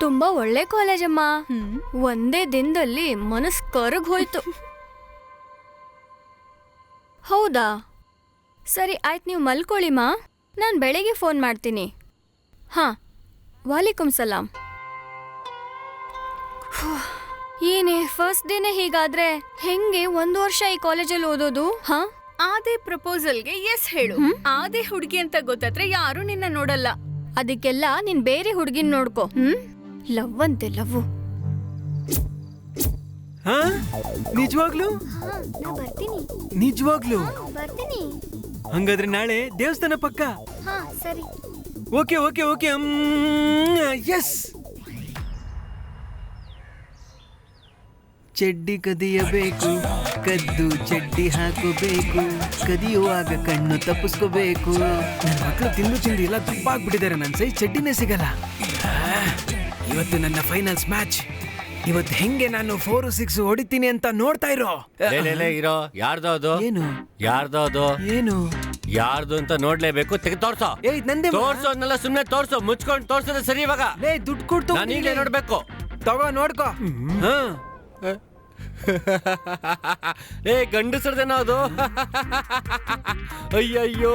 ತುಂಬಾ ಒಳ್ಳೆ ಕಾಲೇಜ್ ಅಮ್ಮ. ಒಂದೇ ದಿನದಲ್ಲಿ ಮನಸ್ಸು ಕರಗ್ ಹೋಯ್ತು. ಹೌದಾ, ಸರಿ ಆಯ್ತು, ನೀವು ಮಲ್ಕೊಳ್ಳಿಮಾ, ನಾನು ಬೆಳಿಗ್ಗೆ ಫೋನ್ ಮಾಡ್ತೀನಿ. ಹಾ, ವಾಲೇಕುಮ್ ಸಲಾಂ. ಏನೇ ಫಸ್ಟ್ ಡೇನೇ ಹೀಗಾದ್ರೆ ಹೆಂಗೆ 1 ವರ್ಷ ಈ ಕಾಲೇಜಲ್ಲಿ ಓದೋದು? ಹಾ, ಆದೇ ಪ್ರಪೋಸಲ್ಗೆ ಎಸ್ ಹೇಳು. ಆದೇ ಹುಡುಗಿ ಅಂತ ಗೊತ್ತಾದ್ರೆ ಯಾರು ನಿನ್ನ ನೋಡಲ್ಲ. ಅದಕ್ಕೆಲ್ಲ ನೀನ್ ಬೇರೆ ಹುಡುಗಿನ ನೋಡ್ಕೋ. ಲವ್ ಅಂತೆ, ಲವ್. ನಿಜವಾಗ್ಲು? ನಿಜವಾಗ್ಲು? ಬರ್ತೀನಿ. ಹಂಗಾದ್ರೆ ನಾಳೆ ದೇವಸ್ಥಾನ ಪಕ್ಕ. ಹಾ ಸರಿ. Okay okay okay. ಎಸ್. ಚಡ್ಡಿ ಕದಿಯಬೇಕು, ಕದ್ದು ಚಡ್ಡಿ ಹಾಕೋಬೇಕು, ಕದಿಯುವಾಗ ಕಣ್ಣು ತಪ್ಪಿಸ್ಕೋಬೇಕು. ನನ್ನ ಮಕ್ಕಳು ತಿಂದು ಎಲ್ಲ ದಪ್ಪ ಆಗ್ಬಿಟ್ಟಿದ್ದಾರೆ, ನನ್ನ ಸೈಜ್ ಚಡ್ಡಿನೇ ಸಿಗಲ್ಲ. ಇವತ್ತು ನನ್ನ ಫೈನಲ್ಸ್ ಮ್ಯಾಚ್. ಇವತ್ತು ಹೆಂಗೆ ನಾನು 4-6 ಹೊಡಿತೀನಿ ಅಂತ ನೋಡ್ತಾ ಇರೋ. ಇರೋ ಯಾರ್ದೋ ಅದು? ಏನು ಯಾರ್ದೋ ಅದು? ಏನು ಯಾರ್ದು ಅಂತ ನೋಡ್ಲೇಬೇಕು. ತೆಗೆದು ತೋರ್ಸೋ. ನಂದೇ ತೋರ್ಸೋ ಅನ್ನಲ್ಲ, ಸುಮ್ನೆ ತೋರ್ಸೋ. ಮುಚ್ಕೊಂಡು ತೋರ್ಸೋದು ಸರಿ. ಇವಾಗ ದುಡ್ಡು ಕೊಡ್ತು, ನಾನು ಈಗಲೇ ನೋಡ್ಬೇಕು. ತಗೋ ನೋಡ್ಕೋ. ಗಂಡಸರ್ದೇನೋ ಅದು. ಅಯ್ಯಯ್ಯೋ.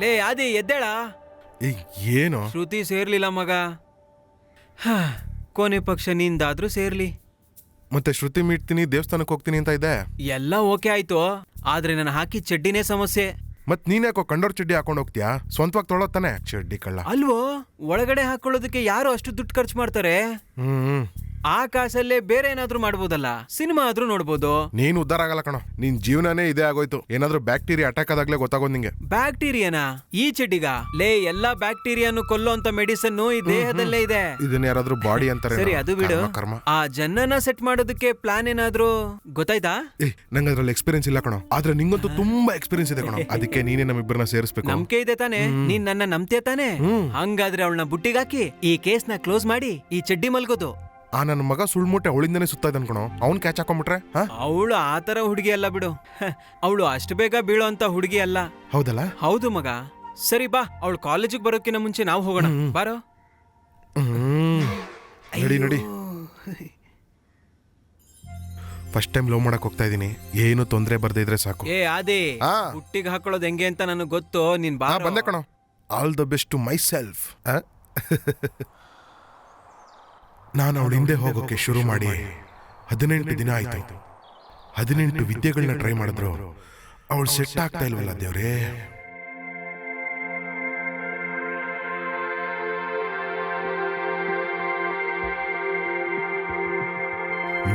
ಲೇ ಆದಿ, ಎದ್ದೇಳ. ಏನು ಶ್ರುತಿ ಸೇರ್ಲಿಲ್ಲ ಮಗ. ಕೊನೆ ಪಕ್ಷ ನಿಂದಾದ್ರೂ ಸೇರ್ಲಿ. ಮತ್ತೆ ಶ್ರುತಿ ಮೀಟ್ತೀನಿ, ದೇವಸ್ಥಾನಕ್ಕೆ ಹೋಗ್ತೀನಿ ಅಂತ ಇದೆ. ಎಲ್ಲ ಓಕೆ ಆಯ್ತು, ಆದ್ರೆ ನಾನು ಹಾಕಿ ಚಡ್ಡಿನೇ ಸಮಸ್ಯೆ. ಮತ್ ನೀನ್ ಯಾಕೋ ಕಂಡೋರ್ ಚಡ್ಡಿ ಹಾಕೊಂಡ್ ಹೋಗ್ತೀಯಾ? ಸ್ವಂತವಾಗಿ ತೊಳೋತಾನೆ ಚಡ್ಡಿ ಕಳ್ಳ. ಅಲ್ವೋ, ಒಳಗಡೆ ಹಾಕೊಳ್ಳೋದಕ್ಕೆ ಯಾರು ಅಷ್ಟು ದುಡ್ಡು ಖರ್ಚು ಮಾಡ್ತಾರೆ? ಆ ಕಾಸಲ್ಲೇ ಬೇರೆ ಏನಾದ್ರೂ ಮಾಡ್ಬೋದಲ್ಲ, ಸಿನಿಮಾ ಆದ್ರೂ ನೋಡ್ಬೋದು. ನೀನ್ ಉದ್ದಾರ ಆಗಲ್ಲ ಕಣೋ, ನಿನ್ ಜೀವನನೇ ಇದೇ ಆಗೋಯ್ತು. ಏನಾದ್ರೂ ಬ್ಯಾಕ್ಟೀರಿಯಾ ಅಟ್ಯಾಕ್ ಆದಾಗ್ಲೇ ಗೊತ್ತಾಗೋದ್ ನಿಂಗೆ. ಬ್ಯಾಕ್ಟೀರಿಯಾನಾ? ಈ ಚಡ್ಡಿಗ? ಲೇ, ಎಲ್ಲಾ ಬ್ಯಾಕ್ಟೀರಿಯಾನು ಕೊಲ್ಲೋ ಅಂತ ಮೆಡಿಸನ್ ಈ ದೇಹದಲ್ಲೇ ಇದೆ. ಇದನ್ನ ಯಾರಾದ್ರೂ ಬಾಡಿ ಅಂತಾರೆ. ಸರಿ, ಅದು ಬಿಡು. ಕರ್ಮ. ಆ ಜನನ ಸೆಟ್ ಮಾಡೋದಕ್ಕೆ ಪ್ಲಾನ್ ಏನಾದ್ರೂ ಗೊತ್ತಾಯ್ತಾ? ನಂಗೆ ಅದ್ರಲ್ಲಿ ಎಕ್ಸ್ಪೀರಿಯನ್ಸ್ ಇಲ್ಲ ಕಣೋ, ಆದ್ರೆ ನಿಂಗಂತೂ ತುಂಬಾ ಎಕ್ಸ್ಪೀರಿಯನ್ಸ್ ಇದೆ ಕಣೋ. ಅದಕ್ಕೆ ನೀನೇ ನಮ್ಮಿಬ್ಬರನ್ನ ಸೇರಿಸ್ಬೇಕು. ನಂಬಿಕೆ ಇದೆ ತಾನೆ? ನೀನ್ ನನ್ನ ನಂಬ್ತೀಯ ತಾನೆ? ಹಂಗಾದ್ರೆ ಅವಳನ್ನ ಬುಟ್ಟಿಗಾಕಿ ಈ ಕೇಸ್ ನ ಕ್ಲೋಸ್ ಮಾಡಿ ಈ ಚಡ್ಡಿ ಮಲ್ಗೋದು. ನನ್ನ ಮಗ ಸುಳ್ಮುಟ್ಟೆ ಅವಳಿಂದನೇ ಸುತ್ತಾ ಇದ್ದಾನ ಕಣೋ. ಅವ್ನ್ ಕ್ಯಾಚ್ ಹಾಕೊಂಡ್ಬಿಟ್ರೆ? ಅವಳು ಆತರ ಹುಡುಗಿ ಅಲ್ಲ ಬಿಡು. ಅವಳು ಅಷ್ಟು ಬೇಗ ಬೀಳೋ ಅಂತ ಹುಡುಗಿ ಅಲ್ಲ. ಹೌದಲ್ಲ? ಹೌದು ಮಗ. ಸರಿ ಬಾ, ಅವಳು ಕಾಲೇಜಿಗೆ ಬರೋಕ್ಕಿಂತ ಮುಂಚೆ ನಾವು ಹೋಗೋಣ. ಬಾರೋ. ನಡಿ ನಡಿ. ಫಸ್ಟ್ ಟೈಮ್ ಲವ್ ಮಾಡಕ್ ಹೋಗ್ತಾ ಇದೀನಿ, ಏನು ತೊಂದ್ರೆ ಬರ್ದೇ ಇದ್ರೆ ಸಾಕು. ಆದಿ, ಹುಟ್ಟಿಗೆ ಹಾಕೊಳ್ಳೋದು ಹೆಂಗೆ ಅಂತ ನನಗೆ ಗೊತ್ತು. ನೀನ್ ಬಾ. ಬಂದೆ ಕಣೋ. All the best to myself. ನಾನು ಅವಳ ಹಿಂದೆ ಹೋಗೋಕೆ ಶುರು ಮಾಡಿ 18 ದಿನ ಆಯ್ತು. 18 ವಿದ್ಯೆಗಳನ್ನ ಟ್ರೈ ಮಾಡಿದ್ರು ಅವಳು ಸೆಟ್ ಆಗ್ತಾ ಇಲ್ವಲ್ಲ ದೇವ್ರೇ.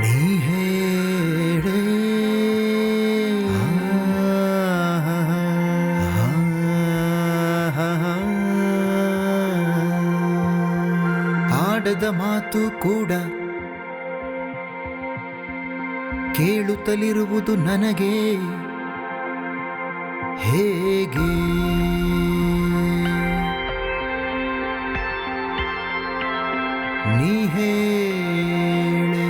ನೀ ಹೇಳೆ ಆಡದ ಮಾತು ಕೂಡ ಕೇಳುತ್ತಲಿರುವುದು ನನಗೆ ಹೇಗೆ? ನೀ ಹೇಳೆ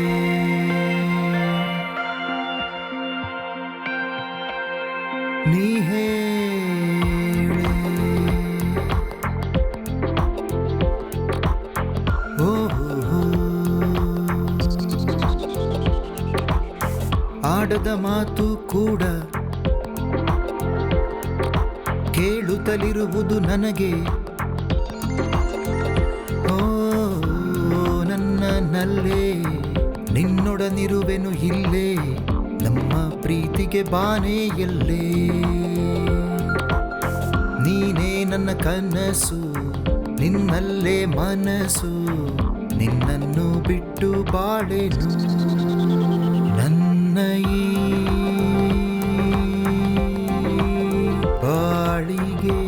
ನೀ ಹೇಳೆ. ಓಹೋ, ಆಡದ ಮಾತು ಕೂಡ ಕೇಳುತ್ತಲಿರುವುದು ನನಗೆ. ಓ ನನ್ನಲ್ಲೇ ನಿನ್ನೊಡನಿರುವೆನು ಇಲ್ಲೇ, ನಮ್ಮ ಪ್ರೀತಿಗೆ ಬಾನೇ ಎಲ್ಲೇ. ನೀನೇ ನನ್ನ ಕನಸು, ನಿನ್ನಲ್ಲೇ ಮನಸ್ಸು, ನಿನ್ನನ್ನು ಬಿಟ್ಟು ಬಾಳೆನು. ನನ್ನ ಈ ಬಾಳಿಗೆ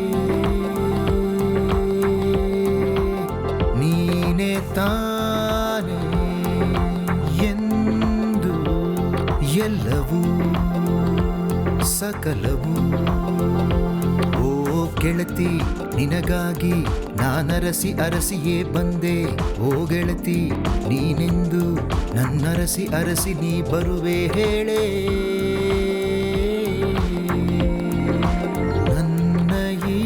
ನೀನೇ ತಾನೇ ಎಂದು ಎಲ್ಲವೂ ಸಕಲವು ಓ ಗೆಳತಿ ನಿನಗಾಗಿ ನಾನರಸಿ ಅರಸಿಯೇ ಬಂದೆ ಓ ಗೆಳತಿ ನೀನೆಂದು ನನ್ನರಸಿ ಅರಸಿ ನೀ ಬರುವೆ ಹೇಳೆ ನನ್ನ ಈ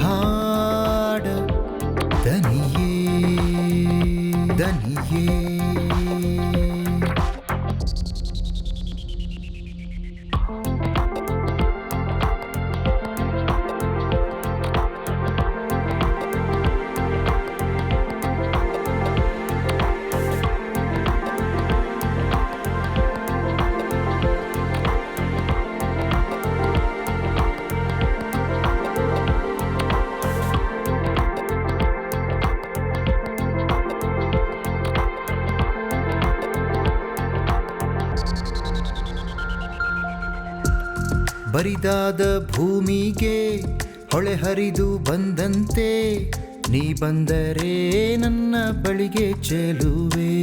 ಹಾಡ ದನಿಯೇ ದನಿಯೇ ಬರಿದಾದ ಭೂಮಿಗೆ ಹೊಳೆ ಹರಿದು ಬಂದಂತೆ ನೀ ಬಂದರೆ ನನ್ನ ಬಳಿಗೆ ಚೆಲುವೆ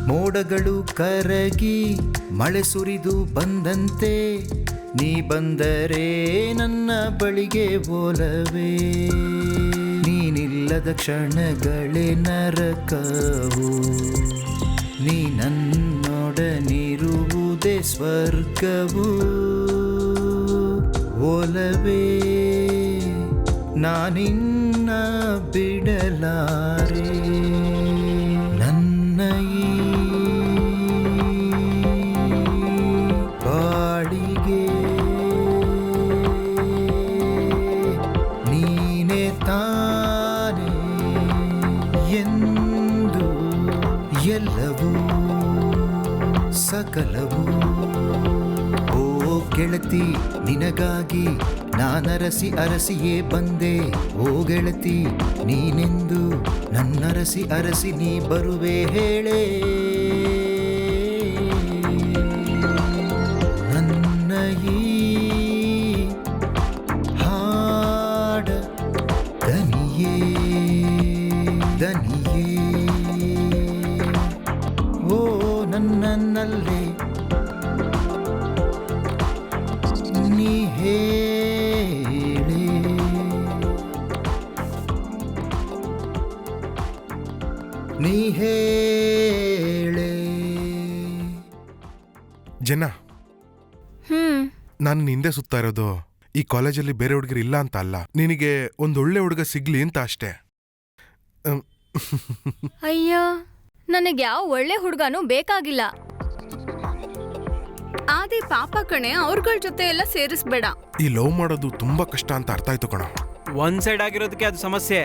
ಮೋಡಗಳು ಕರಗಿ ಮಳೆ ಸುರಿದು ಬಂದಂತೆ ನೀ ಬಂದರೆ ನನ್ನ ಬಳಿಗೆ ಓಲವೇ ನೀನಿಲ್ಲದ ಕ್ಷಣಗಳೇ ನರಕವು ನೀ ನನ್ನೊಡನಿರುವುದೇ ಸ್ವರ್ಗವು ಒಲವೇ ನಾನಿನ್ನ ಬಿಡಲಾರೆ ನನ್ನ ಈ ಬಾಳಿಗೆ ನೀನೇ ತಾನೇ ಎಂದು ಎಲ್ಲವೂ ಸಕಲವು ಓ ಗೆಳತಿ ನಿನಗಾಗಿ ನಾನರಸಿ ಅರಸಿಯೇ ಬಂದೆ ಓ ಗೆಳತಿ ನೀನೆಂದು ನನ್ನರಸಿ ಅರಸಿ ನೀ ಬರುವೆ ಹೇಳೆ ನನ್ನ ಈ ಹಾಡ ದನಿಯೇ ದನಿಯೇ ಓ ನನ್ನಲ್ಲೇ ನೀ ಹೇಳೆ ನೀ ಹೇಳೆ ಜನ ಹ್ಮ್ ನಾನು ಹಿಂದೆ ಸುತ್ತಾ ಇರೋದು ಈ ಕಾಲೇಜಲ್ಲಿ ಬೇರೆ ಹುಡುಗರು ಇಲ್ಲ ಅಂತ ಅಲ್ಲ ನಿನಗೆ ಒಂದೊಳ್ಳೆ ಹುಡುಗ ಸಿಗ್ಲಿ ಅಂತ ಅಷ್ಟೇ ಅಯ್ಯ ನನಗೆ ಯಾವ ಒಳ್ಳೆ ಹುಡುಗನೂ ಬೇಕಾಗಿಲ್ಲ. ಆದಿ ಪಾಪ ಕಣೆ, ಅವ್ರಗಳ ಜೊತೆ ಎಲ್ಲ ಸೇರಿಸ್ಬೇಡ. ಈ ಲವ್ ಮಾಡೋದು ತುಂಬಾ ಕಷ್ಟ ಅಂತ ಅರ್ಥ ಆಯ್ತು ಕಣ. ಒಂದ್ ಸೈಡ್ ಆಗಿರೋದಕ್ಕೆ ಅದು ಸಮಸ್ಯೆ.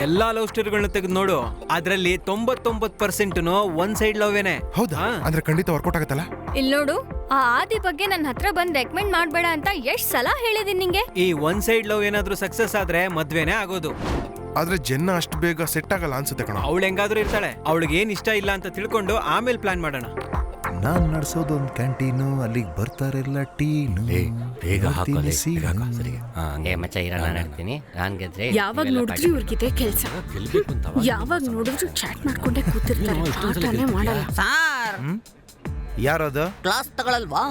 ಎಲ್ಲಾ ಲವ್ ಸ್ಟೋರಿಗಳನ್ನ ತೆಗೆದು ನೋಡು, ಅದ್ರಲ್ಲಿ 99% ಒನ್ ಸೈಡ್ ಲವ್ವೇನೆ. ಹೌದಾ? ಅಂದ್ರೆ ಖಂಡಿತ ವರ್ಕೌಟ್ ಆಗತ್ತಲ್ಲ. ಇಲ್ ನೋಡು, ಆ ಆದಿ ಬಗ್ಗೆ ನನ್ನ ಹತ್ರ ಬಂದ್ ರೆಕಮೆಂಡ್ ಮಾಡ್ಬೇಡ ಅಂತ ಎಷ್ಟ್ ಸಲ ಹೇಳಿದೀನಿ ನಿಂಗೆ. ಈ ಒನ್ ಸೈಡ್ ಲವ್ ಏನಾದ್ರೂ ಸಕ್ಸಸ್ ಆದ್ರೆ ಮದ್ವೆನೇ ಆಗೋದು. ಆದ್ರೆ ಜನ್ನ ಅಷ್ಟು ಬೇಗ ಸೆಟ್ ಆಗಲ್ಲ ಅನ್ಸುತ್ತೆ ಕಣ. ಅವಳು ಹೆಂಗಾದ್ರೂ ಇರ್ತಾಳೆ, ಅವಳಿಗೆ ಏನ್ ಇಷ್ಟ ಇಲ್ಲ ಅಂತ ತಿಳ್ಕೊಂಡು ಆಮೇಲೆ ಪ್ಲಾನ್ ಮಾಡೋಣ. ನಾನ್ ನಡ್ಸೋದೊಂದು ಕ್ಯಾಂಟೀನು, ಅಲ್ಲಿಗೆ ಬರ್ತಾರೆಲ್ಲ ಟೀನು. ಬೇಗ ಹಾಕೋಲೆ, ಬೇಗ ಹಾಕೋ, ಸರಿ. ಹಂಗೆ ಮಚ್ಚ ಇರೋಣ ಹೇಳ್ತೀನಿ. ನಾನ್ ಗೆದ್ರೆ ಯಾವಾಗ ನೋಡಿದ್ರು ಇವ್ರಿಗಿದೆ ಕೆಲ್ಸ. ಯಾವಾಗ ನೋಡಿದ್ರು ಚಾಟ್ ಮಾಡ್ಕೊಂಡೆ ಕೂತಿರ್ತಾರೆ, ಆಟನೇ ಮಾಡಲ್ಲ. ಯಾರದು? ಕ್ಲಾಸ್ ತಗೊಳಲ್ವಾ?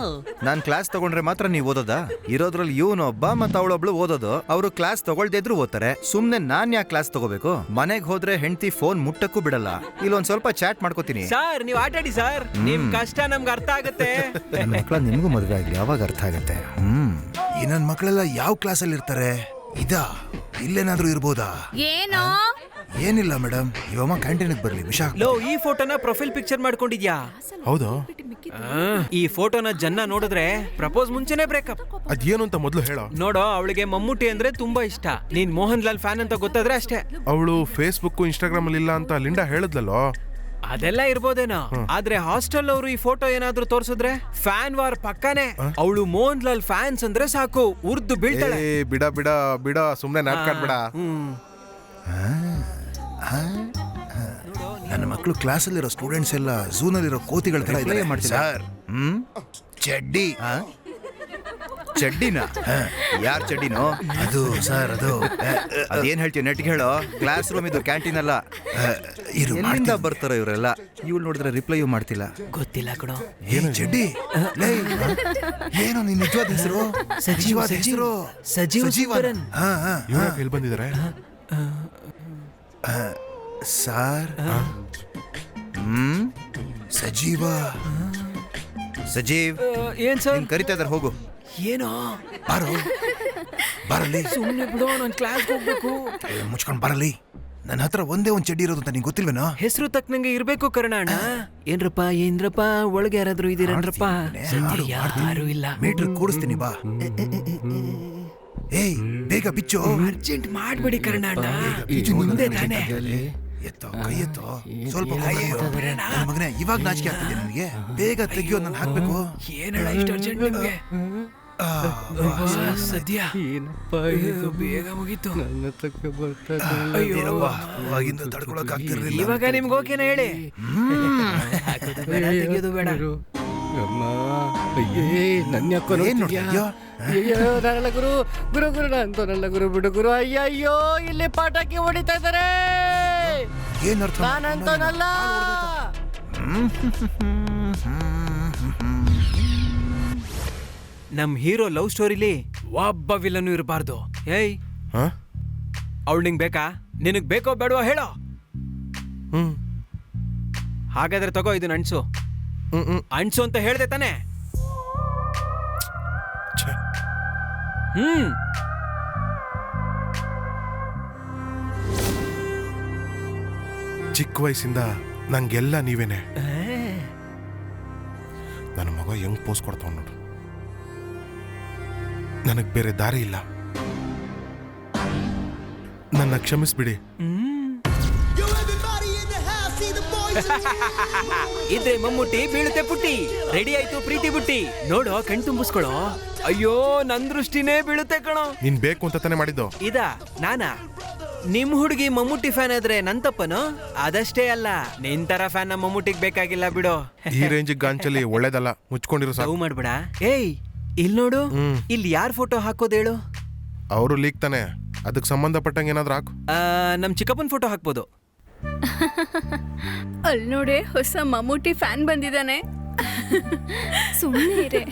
ನಾನ್ ಕ್ಲಾಸ್ ತಗೊಂಡ್ರೆ ಮಾತ್ರ ನೀವು ಓದೋದಾ? ಇರೋದ್ರಲ್ಲಿ ಇವನೊಬ್ಬ ಮತ್ತ ಅವಳೊಬ್ಳು ಓದೋದು. ಅವರು ಕ್ಲಾಸ್ ತಗೊಳ್ದೇ ಇದ್ರು ಓದ್ತಾರೆ. ಸುಮ್ನೆ ನಾನ್ ಯಾಕೆ ಕ್ಲಾಸ್ ತಗೋಬೇಕು? ಮನೆಗ್ ಹೋದ್ರೆ ಹೆಂಡತಿ ಫೋನ್ ಮುಟ್ಟಕ್ಕೂ ಬಿಡಲ್ಲ. ಇಲ್ಲೊಂದ್ ಸ್ವಲ್ಪ ಚಾಟ್ ಮಾಡ್ಕೋತೀನಿ. ಸರ್ ನೀವ್ ಆಟಾಡಿ ಸರ್, ನಿಮ್ ಕಷ್ಟ ನಮ್ಗೆ ಅರ್ಥ ಆಗತ್ತೆ. ನನ್ನ ಮಕ್ಕಳ ನಿಮ್ಗೂ ಮದುವೆ ಆಗ್ಲಿ, ಯಾವಾಗ ಅರ್ಥ ಆಗತ್ತೆ. ಈ ನನ್ ಮಕ್ಕಳೆಲ್ಲ ಯಾವ ಕ್ಲಾಸಲ್ಲಿ ಇರ್ತಾರೆ? ಇದಾ ಇಲ್ಲೇನಾದ್ರೂ ಇರ್ಬೋದಾ? ಏನೋ ಏನಿಲ್ಲ ಮೇಡಮ್, ಇವಮ್ಮ ಕ್ಯಾಂಟೀನ್ಗೆ ಬರ್ಲಿ. ವಿಷ ಲೋ, ಈ ಫೋಟೋನ ಪ್ರೊಫೈಲ್ ಪಿಕ್ಚರ್ ಮಾಡ್ಕೊಂಡಿದ್ಯಾ? ಹೌದು. ಈ ಫೋಟೋನ ಜನ್ನ ನೋಡಿದ್ರೆ ಪ್ರಪೋಸ್ ಮುಂಚೆನೆ ಬ್ರೇಕಪ್. ಅದೇನು ಅಂತ ಮೊದಲು ಹೇಳೋ. ನೋಡೋ, ಅವಳಿಗೆ ಮಮ್ಮೂಟಿ ಅಂದ್ರೆ ತುಂಬಾ ಇಷ್ಟ. ನೀನ್ ಮೋಹನ್ ಲಾಲ್ ಫ್ಯಾನ್ ಅಂತ ಗೊತ್ತಾದ್ರೆ ಅಷ್ಟೇ. ಅವಳು ಫೇಸ್ಬುಕ್ ಇನ್ಸ್ಟಾಗ್ರಾಮ್ ಅಲ್ಲಿ ಇಲ್ಲ ಅಂತ ಲಿಂಡಾ ಹೇಳಿದ್ಲಲ್ಲೋ. ಅದೆಲ್ಲ ಇರ್ಬೋದೇನೋ, ಆದ್ರೆ ಹಾಸ್ಟೆಲ್ ಅವರು ಈ ಫೋಟೋ ಏನಾದ್ರೂ ತೋರ್ಸಿದ್ರೆ ಫ್ಯಾನ್ ವಾರ್ ಪಕ್ಕಾನೆ. ಅವಳು ಮೋಹನ್ ಲಾಲ್ ಫ್ಯಾನ್ಸ್ ಅಂದ್ರೆ ಸಾಕು, ಉರ್ದು ಬೀಳ್ತಾಳೆ. ಬಿಡ ಬಿಡ ಬಿಡ, ಸುಮ್ನೆ ನಾಟಕ ಆಡ್ಬೇಡ. ನನ್ನ ಮಕ್ಕಳು ಕ್ಲಾಸಲ್ಲಿರೋ ಸ್ಟೂಡೆಂಟ್ಸ್ ಎಲ್ಲ ಝೂನಲ್ಲಿರೋ ಕೋತಿಗಳ ತರ ಇದ್ದಾರೆ ಸರ್. ಚಡ್ಡಿ ಚಡ್ಡಿನ ಯಾರ್ ಚಡ್ಡಿನೋ ಅದು ಸರ್ ಅದು ಅದೇನ್ ಹೇಳ್ತೀವಿ ನೆಟ್ಗೆ ಹೇಳೋ. ಕ್ಲಾಸ್ ರೂಮ್ ಇದು, ಕ್ಯಾಂಟೀನ್ ಅಲ್ಲ. ಎಲ್ಲಿಂದ ಬರ್ತಾರೋ ಇವರೆಲ್ಲ? ಇವ್ಳು ನೋಡಿದ್ರೆ ರಿಪ್ಲೈಯೂ ಮಾಡ್ತಿಲ್ಲ. ಗೊತ್ತಿಲ್ಲ ಕಣೋ. ಏನು ಚಡ್ಡಿ? ಲೇ, ಏನು ನಿನ್ ನಿಜವಾದ ಹೆಸರು? ನಿಜವಾದ ಹೆಸರು ಸಜೀವನ್. ಎಲ್ಲಿ ಬಂದಿದ್ದಾರೆ? ಸಾರ್ ಸಜೀವ. ಸಜೀವ್ ಏನ್ ಸರ್? ನೀನ್ ಕರಿತಾ ಇದಾರೆ, ಹೋಗು. ಏನೋ ಬಾರೋ, ಬರಲಿ. ಸುಮ್ಮನೆ ಬಿಡೋ, ನಾನು ಕ್ಲಾಸ್ ಹೋಗ್ಬೇಕು. ಮುಚ್ಕೊಂಡು ಬರಲಿ. ನನ್ನ ಹತ್ರ ಒಂದೇ ಒಂದ್ ಚಡ್ಡಿ ಇರೋದು ಅಂತ ನಿಂಗೆ ಗೊತ್ತಿಲ್ವೇನೋ? ಹೆಸರು ತಕ್ಕನಂಗೆ ಇರ್ಬೇಕು ಕರ್ಣಣ್ಣ. ಏನ್ರಪ್ಪ ಒಳಗೆ ಯಾರಾದ್ರೂ ಇದೀರನ್ರಪ್ಪ? ಯಾರು ಇಲ್ಲ. ಮೀಟರ್ ಕೂಡಿಸ್ತೀನಿ ಬಾ. ಏಯ್ ಬೇಗ ಬಿಚ್ಚು. ಅರ್ಜೆಂಟ್ ಮಾಡ್ಬೇಡಿ ಕರ್ಣಣ್ಣ. ಇದು ಮುಂದೆ ತಾನೆ. ಎತ್ತೋ, ಕೈ ಎತ್ತೋ. ಸ್ವಲ್ಪ ನನ್ನ ಮಗನೇ, ಇವಾಗ ನಾಚಿಕೆ ಆಗ್ತಿದೆ ನನಗೆ. ಬೇಗ ತೆಗಿಯೋ, ನಾನು ಹಾಕ್ಬೇಕು. ಏನಣ್ಣ ಇಷ್ಟು ಅರ್ಜೆಂಟ್ ನಿಮ್ಗೆ? ಸದ್ಯ ಬೇಗ ಮುಗೀತು. ಅವಾಗಿಂದ ತಡ್ಕೊಳಕ್ ಆಗ್ತಿರ್ಲಿಲ್ಲ. ಇವಾಗ ನಿಮ್ಗೆ ಓಕೆನಾ ಹೇಳಿ? ತೆಗಿಯೋದು ಬೇಡ. ಏನ್ ನೋಡ್ತೀಯೋ? ನನ್ನ ಗುರು ಗುರು ಗುರು ಅಂತ ನನ್ನ ಗುರು ಬಿಡು ಗುರು. ಅಯ್ಯಯ್ಯೋ, ಇಲ್ಲಿ ಪಟಾಕಿ ಹೊಡಿತಾ ಇದಾರೆ. ಏನ್ ಅರ್ಥ? ನಾನಂತನಲ್ಲ. ನಮ್ ಹೀರೋ ಲವ್ ಸ್ಟೋರಿಲಿ ಒಬ್ಬ ವಿಲನು ಇರಬಾರ್ದು. ಏಯ್, ಹಾ? ಅವಳು ನಿಂಗ್ ಬೇಕಾ? ನಿನಗ್ ಬೇಕೋ ಬೇಡವೋ ಹೇಳೋ. ಹಾಗಾದ್ರೆ ತಗೋ, ಇದನ್ನ ಅಣ್ಸು. ಅಣ್ಸು ಅಂತ ಹೇಳ್ದೆ ತಾನೆ? ಚಿಕ್ಕ ವಯಸ್ಸಿಂದ ನಂಗೆಲ್ಲ ನೀವೇನೆ. ನನ್ನ ಮಗ ಹೆಂಗ್ ಪೋಸ್ ಕೊಡ್ತಾವ ನೋಡ್ರಿ. ನನಗ್ ಬೇರೆ ದಾರಿ ಇಲ್ಲ. ನನ್ನ ಕ್ಷಮಿಸ್ಬಿಡಿ. ಇದ್ರೆ ಮಮ್ಮುಟ್ಟಿ, ಬೀಳುತ್ತೆ ಪುಟ್ಟಿ. ರೆಡಿ ಆಯ್ತು ಪ್ರೀತಿ ಬುಟ್ಟಿ. ನೋಡು, ಕಣ್ ತುಂಬಿಸ್ಕೊಳೋ. ಅಯ್ಯೋ, ನನ್ ದೃಷ್ಟಿನೇ ಬೀಳುತ್ತೆ ಕಣೋ. ನೀನ್ ಬೇಕು ಅಂತ ತಾನೇ ಮಾಡಿದ್ದು. ನಾನಾ? ನಿಮ್ ಹುಡುಗಿ ಮಮ್ಮುಟ್ಟಿ ಫ್ಯಾನ್ ಆದ್ರೆ ನನ್ ತಪ್ಪನು? ಅದಷ್ಟೇ ಅಲ್ಲ, ನಿನ್ ತರ ಫ್ಯಾನ್ ನಮ್ಮ ಮಮ್ಮುಟ್ಟಿಗ್ ಬೇಕಾಗಿಲ್ಲ ಬಿಡು. ಈ ರೇಂಜ್ ಗಾಂಚಲಿ ಒಳ್ಳೇದಲ್ಲ. ಮುಚ್ಕೊಂಡಿರೋ ಸಾಕು. ಲವ್ ಮಾಡ್ಬೇಡ. ಏಯ್, ಇಲ್ ನೋಡು. ಇಲ್ಲಿ ಯಾರ್ ಫೋಟೋ ಹಾಕೋದೇಳು? ಅವರು ಲೀಕ್ ತಾನೆ, ಅದಕ್ಕೆ ಸಂಬಂಧಪಟ್ಟಂಗೆ ಏನಾದ್ರು ಹಾಕು. ನಮ್ ಚಿಕ್ಕಪ್ಪನ್ ಫೋಟೋ ಹಾಕ್ಬೋದು. ಅಲ್ಲಿ ನೋಡೆ, ಹೊಸ ಮಮ್ಮೂಟಿ ಫ್ಯಾನ್ ಬಂದಿದ್ದಾನೆ. ಸುಮ್ಮನೆ ಇರೆ.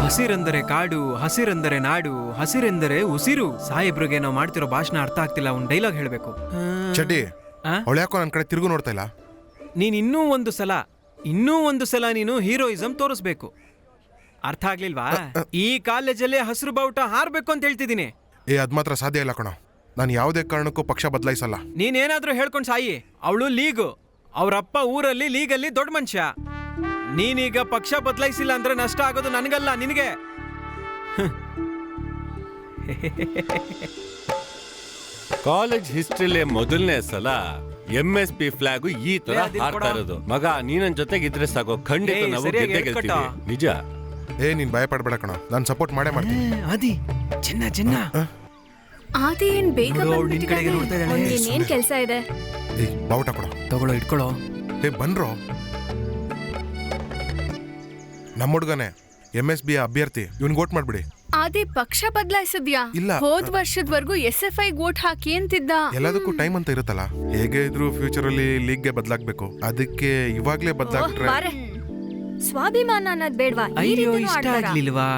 ಹಸಿರೆಂದರೆ ಕಾಡು, ಹಸಿರೆಂದರೆ ನಾಡು, ಹಸಿರೆಂದರೆ ಉಸಿರು. ಸಾಹೇಬ್ರಿಗೆ ನಾವು ಮಾಡ್ತಿರೋ ಭಾಷಣ ಅರ್ಥ ಆಗ್ತಿಲ್ಲ. ಒಂದ್ ಡೈಲಾಗ್ ಹೇಳ್ಬೇಕು. ಚಡ್ಡಿ, ಅವಳು ಯಾಕೋ ನನ್ನ ಕಡೆ ತಿರುಗು ನೋಡ್ತಾ ಇಲ್ಲ. ನೀನ್ ಇನ್ನೂ ಒಂದು ಸಲ ನೀನು ಹೀರೋಯಿಸಂ ತೋರಿಸ್ಬೇಕು. ಅರ್ಥ ಆಗ್ಲಿಲ್ವಾ? ಈ ಕಾಲೇಜಲ್ಲೇ ಹಸಿರು ಬಾವುಟ ಹಾರ್ಬೇಕು ಅಂತ ಹೇಳ್ತಿದ್ದೀನಿ. ಅದ್ ಮಾತ್ರ ಸಾಧ್ಯ ಇಲ್ಲ ಕಣೋ. ನಾನು ಯಾವುದೇ ಕಾರಣಕ್ಕೂ ಪಕ್ಷ ಬದಲಾಯಿಸಲ್ಲ. ನೀನೇನಾದ್ರೂ ಹೇಳ್ಕೊಂಡ್ ಸಾಯಿ. ಅವಳು ಲೀಗು, ಅವ್ರಪ್ಪ ಊರಲ್ಲಿ ಲೀಗಲ್ಲಿ ದೊಡ್ಡ ಮನುಷ್ಯ. ನೀನೀಗ ಪಕ್ಷ ಬದಲಾಯಿಸಿಲ್ಲ ಅಂದ್ರೆ ನಷ್ಟ ಆಗೋದು ನನಗಲ್ಲ, ನಿನಗೆ. ಕಾಲೇಜ್ ಹಿಸ್ಟ್ರಿಲೇ ಮೊದಲನೇ ಸಲ MSP ಫ್ಲಾಗು ಈ ತರ ಹಾರ್ತಾ ಇರೋದು. ಮಗ, ನೀ ನನ್ ಜೊತೆಗಿದ್ರೆ ಸಾಕು, ಖಂಡಿತ ನಾವು ಗೆದ್ದೇ ಗೆಲ್ತೀವಿ. ನಿಜ. ನೀನ್ ಭಯ ಪಡ್ಬೇಡ ಕಣೋ, ನಾನು ಸಪೋರ್ಟ್ ಮಾಡೇ ಮಾಡ್ತೀನಿ. ಆದಿ, ಚಿನ್ನ ಆದಿ ಏನ್ ಬೇಗ ನಿನ್ ಕಡೆಗೆ ನೋಡ್ತಾ ಇದ್ದಾಳೆ. ಇನ್ನೇನ್ ಕೆಲ್ಸ ಇದೆ? ಬಾವುಟ ಕೊಡೋ. ತಗೊಳ್ಳೋ, ಇಟ್ಕೊಳ್ಳೋ. ಬನ್ರೋ. ನಮ್ಮ ಹುಡುಗನೇ MSB ಅಭ್ಯರ್ಥಿ, ಇವನ್ ವೋಟ್ ಮಾಡ್ಬಿಡಿ. ಆದಿ ಪಕ್ಷ ಬದಲಾಯಿಸಿದ್ಯಾ? ಇಲ್ಲ. ಹೋದ್ ವರ್ಷದವರೆಗೂ SFI ವೋಟ್ ಹಾಕಿ ಅಂತಿದ್ದ. ಎಲ್ಲದಕ್ಕೂ ಟೈಮ್ ಅಂತ ಇರುತ್ತಲ್ಲ. ಹೇಗೆ ಇದ್ರು ಫ್ಯೂಚರ್ ಅಲ್ಲಿ ಲೀಗ್ಗೆ ಬದಲಾಗ್ಬೇಕು. ಅದಕ್ಕೆ ಇವಾಗ್ಲೇ ಬದಲಾಗ್ಬಿಟ್ರೆ ಸ್ವಾಭಿಮಾನ ಅನ್ನೋದ್ ಬೇಡ್ವಾ? ಈ ಅಯ್ಯೋ, ರೀತಿನೂ ಇಷ್ಟ ಆಡ್ತಾರಾ? ಆಗ್ಲಿಲ್ವಾ?